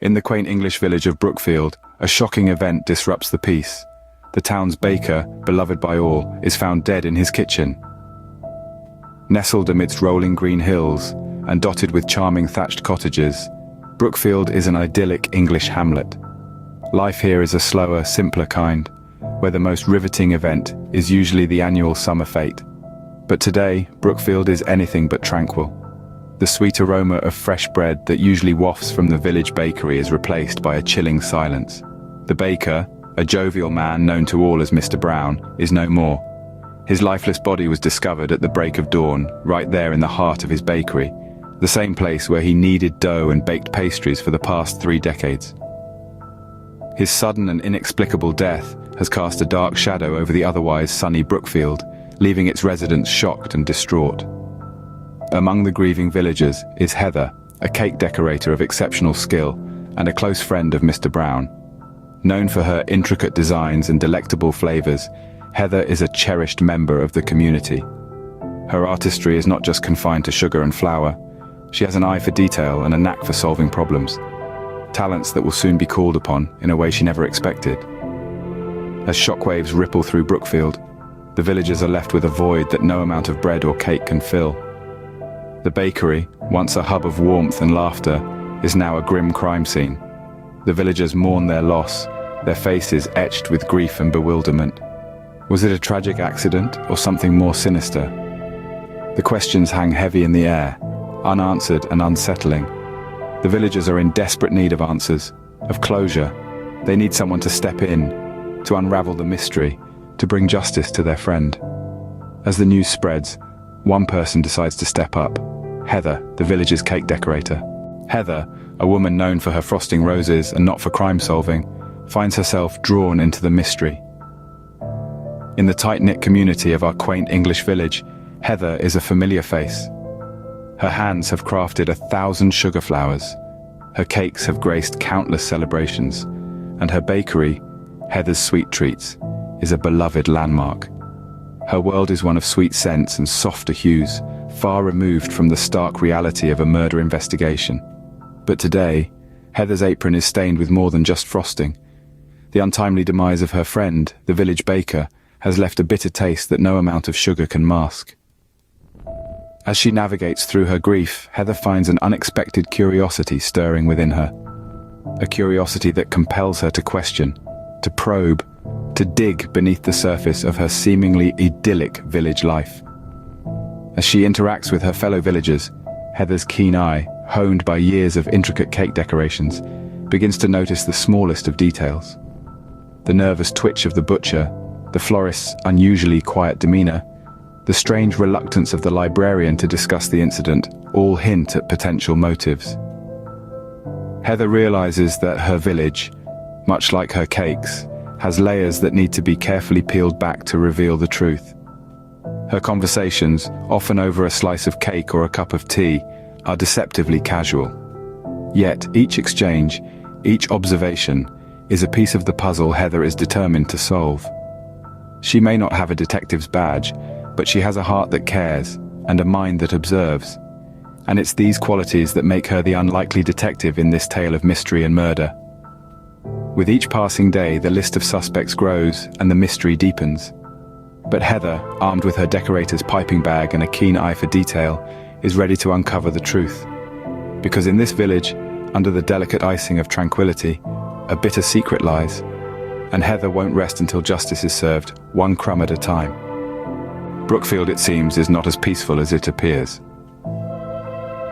In the quaint English village of Brookfield, a shocking event disrupts the peace. The town's baker, beloved by all, is found dead in his kitchen. Nestled amidst rolling green hills and dotted with charming thatched cottages, Brookfield is an idyllic English hamlet. Life here is a slower, simpler kind, where the most riveting event is usually the annual summer fete. But today, Brookfield is anything but tranquil. The sweet aroma of fresh bread that usually wafts from the village bakery is replaced by a chilling silence. The baker, a jovial man known to all as Mr. Brown, is no more. His lifeless body was discovered at the break of dawn, right there in the heart of his bakery, the same place where he kneaded dough and baked pastries for the past 3 decades. His sudden and inexplicable death has cast a dark shadow over the otherwise sunny Brookfield, leaving its residents shocked and distraught. Among the grieving villagers is Heather, a cake decorator of exceptional skill and a close friend of Mr. Brown. Known for her intricate designs and delectable flavors, Heather is a cherished member of the community. Her artistry is not just confined to sugar and flour. She has an eye for detail and a knack for solving problems. Talents that will soon be called upon in a way she never expected. As shockwaves ripple through Brookfield, the villagers are left with a void that no amount of bread or cake can fill. The bakery, once a hub of warmth and laughter, is now a grim crime scene. The villagers mourn their loss, their faces etched with grief and bewilderment. Was it a tragic accident or something more sinister? The questions hang heavy in the air, unanswered and unsettling. The villagers are in desperate need of answers, of closure. They need someone to step in, to unravel the mystery, to bring justice to their friend. As the news spreads, one person decides to step up. Heather, the village's cake decorator. Heather, a woman known for her frosting roses and not for crime solving, finds herself drawn into the mystery. In the tight-knit community of our quaint English village, Heather is a familiar face. Her hands have crafted 1,000 sugar flowers. Her cakes have graced countless celebrations, and her bakery, Heather's Sweet Treats, is a beloved landmark. Her world is one of sweet scents and softer hues, far removed from the stark reality of a murder investigation. But today, Heather's apron is stained with more than just frosting. The untimely demise of her friend, the village baker, has left a bitter taste that no amount of sugar can mask. As she navigates through her grief, Heather finds an unexpected curiosity stirring within her. A curiosity that compels her to question, to probe, to dig beneath the surface of her seemingly idyllic village life. As she interacts with her fellow villagers, Heather's keen eye, honed by years of intricate cake decorations, begins to notice the smallest of details. The nervous twitch of the butcher, the florist's unusually quiet demeanor, the strange reluctance of the librarian to discuss the incident all hint at potential motives. Heather realizes that her village, much like her cakes, has layers that need to be carefully peeled back to reveal the truth. Her conversations, often over a slice of cake or a cup of tea, are deceptively casual. Yet each exchange, each observation, is a piece of the puzzle Heather is determined to solve. She may not have a detective's badge, but she has a heart that cares and a mind that observes. And it's these qualities that make her the unlikely detective in this tale of mystery and murder. With each passing day, the list of suspects grows and the mystery deepens. But Heather, armed with her decorator's piping bag and a keen eye for detail, is ready to uncover the truth. Because in this village, under the delicate icing of tranquility, a bitter secret lies. And Heather won't rest until justice is served, one crumb at a time. Brookfield, it seems, is not as peaceful as it appears.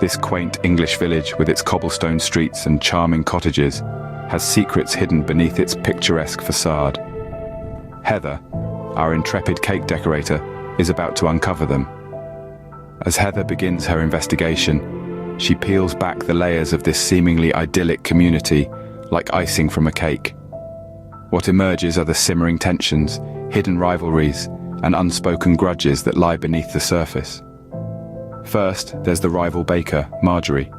This quaint English village, with its cobblestone streets and charming cottages, has secrets hidden beneath its picturesque facade. Heather, our intrepid cake decorator, is about to uncover them. As Heather begins her investigation, she peels back the layers of this seemingly idyllic community like icing from a cake. What emerges are the simmering tensions, hidden rivalries, and unspoken grudges that lie beneath the surface. First, there's the rival baker, Marjorie.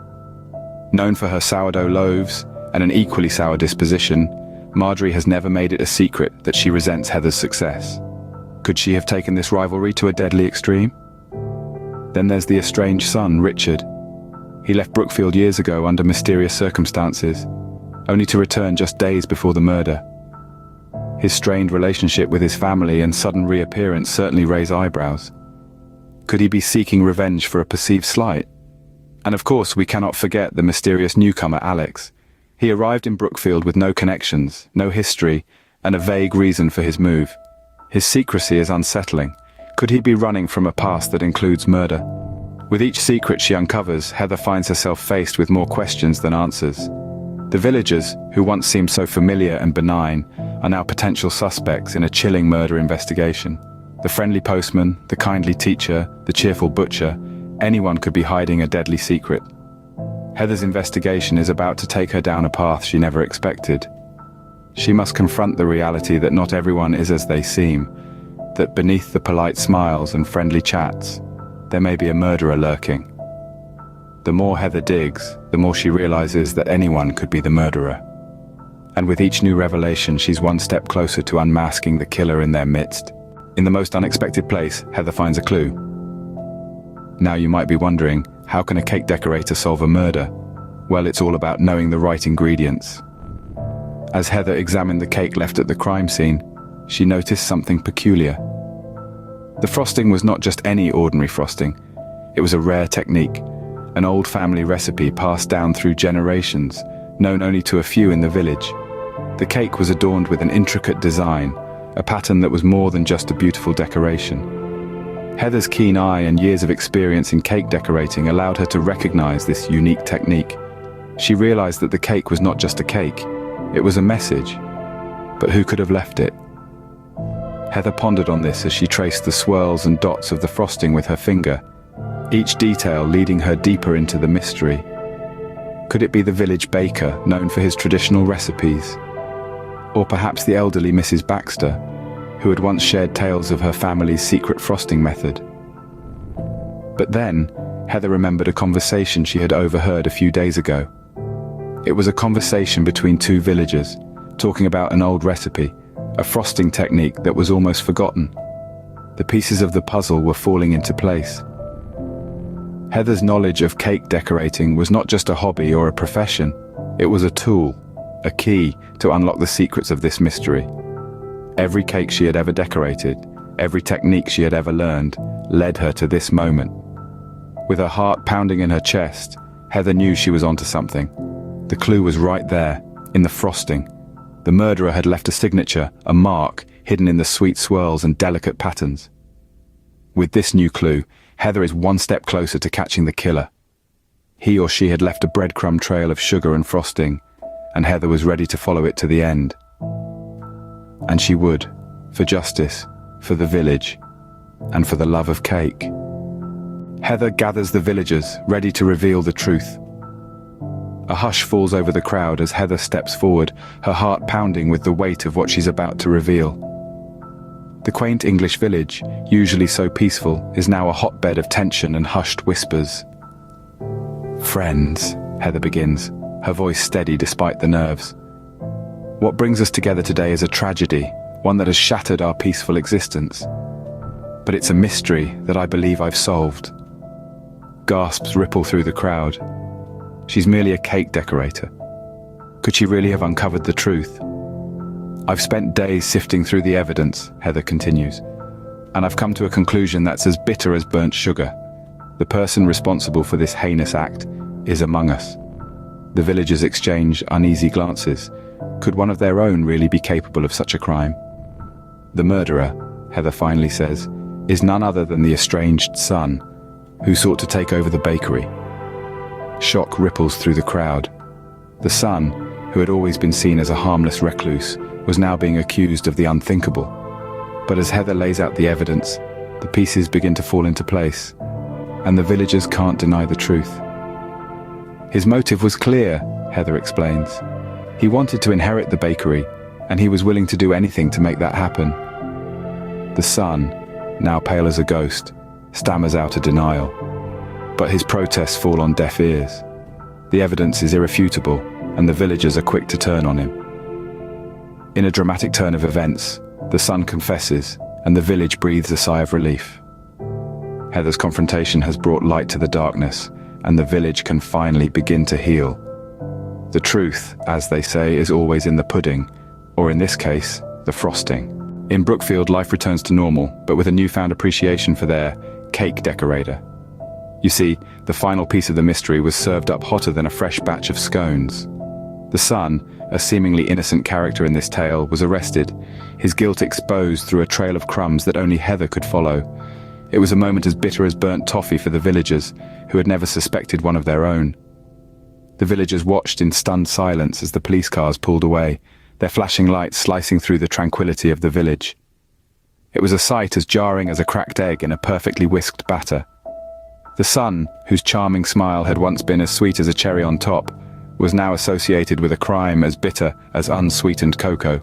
Known for her sourdough loaves and an equally sour disposition, Marjorie has never made it a secret that she resents Heather's success. Could she have taken this rivalry to a deadly extreme? Then there's the estranged son, Richard. He left Brookfield years ago under mysterious circumstances. only to return just days before the murder. His strained relationship with his family and sudden reappearance certainly raise eyebrows. Could he be seeking revenge for a perceived slight? And of course, we cannot forget the mysterious newcomer Alex. He arrived in Brookfield with no connections, no history, and a vague reason for his move. His secrecy is unsettling. Could he be running from a past that includes murder? With each secret she uncovers, Heather finds herself faced with more questions than answers. The villagers, who once seemed so familiar and benign, are now potential suspects in a chilling murder investigation. The friendly postman, the kindly teacher, the cheerful butcher, anyone could be hiding a deadly secret. Heather's investigation is about to take her down a path she never expected. She must confront the reality that not everyone is as they seem, that beneath the polite smiles and friendly chats, there may be a murderer lurking. The more Heather digs, the more she realizes that anyone could be the murderer. And with each new revelation, she's one step closer to unmasking the killer in their midst. In the most unexpected place, Heather finds a clue. Now you might be wondering, how can a cake decorator solve a murder? Well, it's all about knowing the right ingredients. As Heather examined the cake left at the crime scene, she noticed something peculiar. The frosting was not just any ordinary frosting. It was a rare technique, an old family recipe passed down through generations, known only to a few in the village. The cake was adorned with an intricate design, a pattern that was more than just a beautiful decoration. Heather's keen eye and years of experience in cake decorating allowed her to recognize this unique technique. She realized that the cake was not just a cake, it was a message. But who could have left it? Heather pondered on this as she traced the swirls and dots of the frosting with her finger, each detail leading her deeper into the mystery. Could it be the village baker, known for his traditional recipes? Or perhaps the elderly Mrs. Baxter, who had once shared tales of her family's secret frosting method? But then, Heather remembered a conversation she had overheard a few days ago. It was a conversation between two villagers, talking about an old recipe, a frosting technique that was almost forgotten. The pieces of the puzzle were falling into place. Heather's knowledge of cake decorating was not just a hobby or a profession, it was a tool, a key to unlock the secrets of this mystery. Every cake she had ever decorated, every technique she had ever learned, led her to this moment. With her heart pounding in her chest, Heather knew she was onto something. The clue was right there, in the frosting. The murderer had left a signature, a mark, hidden in the sweet swirls and delicate patterns. With this new clue, Heather is one step closer to catching the killer. He or she had left a breadcrumb trail of sugar and frosting, and Heather was ready to follow it to the end. And she would, for justice, for the village, and for the love of cake. Heather gathers the villagers, ready to reveal the truth. A hush falls over the crowd as Heather steps forward, her heart pounding with the weight of what she's about to reveal. The quaint English village, usually so peaceful, is now a hotbed of tension and hushed whispers. "Friends," Heather begins, her voice steady despite the nerves. "What brings us together today is a tragedy, one that has shattered our peaceful existence. But it's a mystery that I believe I've solved." Gasps ripple through the crowd. She's merely a cake decorator. Could she really have uncovered the truth? "I've spent days sifting through the evidence," Heather continues, "and I've come to a conclusion that's as bitter as burnt sugar. The person responsible for this heinous act is among us." The villagers exchange uneasy glances. Could one of their own really be capable of such a crime? "The murderer," Heather finally says, "is none other than the estranged son, who sought to take over the bakery." Shock ripples through the crowd. The son, who had always been seen as a harmless recluse, was now being accused of the unthinkable. But as Heather lays out the evidence, the pieces begin to fall into place, and the villagers can't deny the truth. "His motive was clear," Heather explains. "He wanted to inherit the bakery, and he was willing to do anything to make that happen." The son, now pale as a ghost, stammers out a denial. But his protests fall on deaf ears. The evidence is irrefutable, and the villagers are quick to turn on him. In a dramatic turn of events, the son confesses, and the village breathes a sigh of relief. Heather's confrontation has brought light to the darkness, and the village can finally begin to heal. The truth, as they say, is always in the pudding, or in this case, the frosting. In Brookfield, life returns to normal, but with a newfound appreciation for their cake decorator. You see, the final piece of the mystery was served up hotter than a fresh batch of scones. The son, a seemingly innocent character in this tale, was arrested, his guilt exposed through a trail of crumbs that only Heather could follow. It was a moment as bitter as burnt toffee for the villagers, who had never suspected one of their own. The villagers watched in stunned silence as the police cars pulled away, their flashing lights slicing through the tranquility of the village. It was a sight as jarring as a cracked egg in a perfectly whisked batter. The son, whose charming smile had once been as sweet as a cherry on top, was now associated with a crime as bitter as unsweetened cocoa.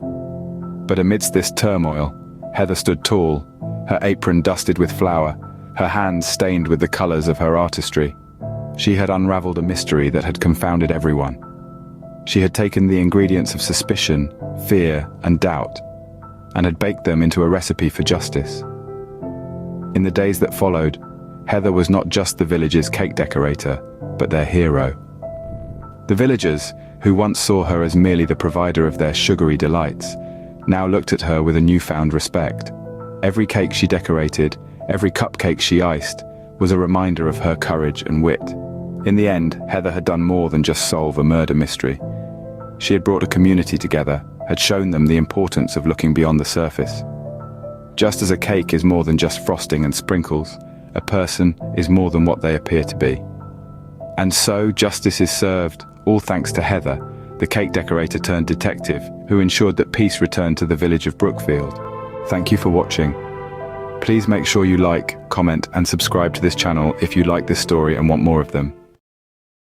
But amidst this turmoil, Heather stood tall, her apron dusted with flour, her hands stained with the colors of her artistry. She had unraveled a mystery that had confounded everyone. She had taken the ingredients of suspicion, fear, and doubt, and had baked them into a recipe for justice. In the days that followed, Heather was not just the village's cake decorator, but their hero. The villagers, who once saw her as merely the provider of their sugary delights, now looked at her with a newfound respect. Every cake she decorated, every cupcake she iced, was a reminder of her courage and wit. In the end, Heather had done more than just solve a murder mystery. She had brought a community together, had shown them the importance of looking beyond the surface. Just as a cake is more than just frosting and sprinkles, a person is more than what they appear to be. And so justice is served, all thanks to Heather, the cake decorator turned detective, who ensured that peace returned to the village of Brookfield. Thank you for watching. Please make sure you like, comment, and subscribe to this channel if you like this story and want more of them.